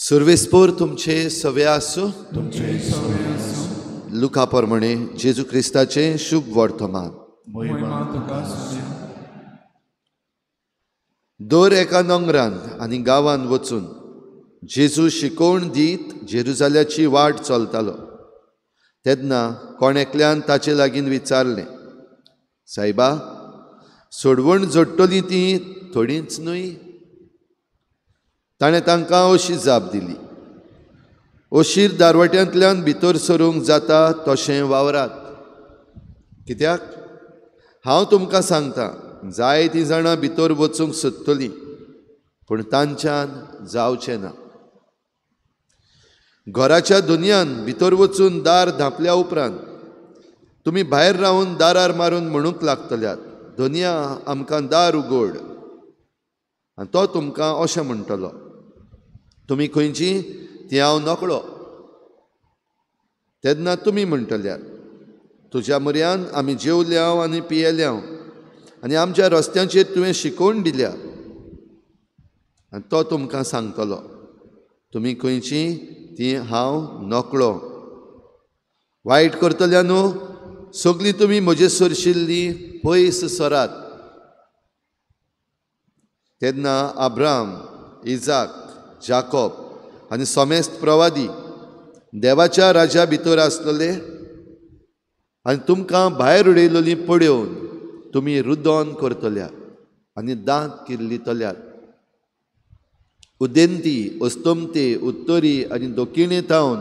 सर्वेस्पोर तुमचे सवे आसूं. लुका प्रमाणे जेजू क्रिस्ताचे शुभ वर्तमान. दर एका नंगरांत आनी गांवांत वचून जेजू शिकोवण दीत जेरुजाल्याची वाट चलतालो. तेन्ना कोण एकल्यान ताचे लागीं विचारलें, सायबा, सोडवण जोडटलीं ती थोडींच न्हय? ताणें तांकां अशी जाप दिली, अशीर दारवट्यांतल्यान भितर सरूंक जाता तशें वावरात. कित्याक हांव तुमकां सांगतां, जायतीं जाणां भितर वचूंक सोदतलीं पूण तांच्यान जावचें ना. घराच्या दोनयान भितर वचून दार धांपल्या उपरांत तुमी भायर रावन दारार मारून म्हणूंक लागतल्यात, दोनया आमकां दार उगड. आनी तो तुमकां अशें म्हणटलो, तुमी खंयची ती हांव नकळो. तेन्ना तुमी म्हणटल्यात, तुज्या म्हऱ्यान आमी जेवल्या आनी पियेल्या आनी आमच्या रस्त्यांचेर तुवें शिकोवण दिल्या. आनी तो तुमकां सांगतलो, तुमी खंयची ती हांव नकळो. वायट करतल्या न्हू, सगळीं तुमी म्हजे सरशिल्लीं पयस सरात. तेन्ना अब्राहम, इजाक, जाकोब आनी सोमेस्त प्रवादी देवाच्या राज्या भितर आसलेले आनी तुमकां भायर उडयलोलीं पड्योवन तुमी रुदोन करतल्यात आनी दांत किर्लितल्यात. उदेंती, अस्तमते, उत्तरी आनी दक्षिणे थावन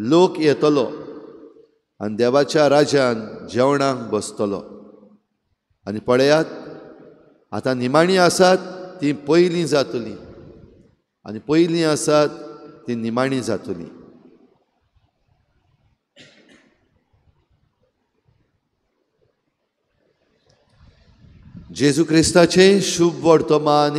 लोक येतलो आनी देवाच्या राज्यान जेवणाक बसतलो. आनी पळयात, आतां निमाणीं आसात तीं पयलीं जातलीं आनी पयलीं आसात तीं निमाणीं जातलीं. जेजू क्रिस्ताचे शुभ वर्तमान.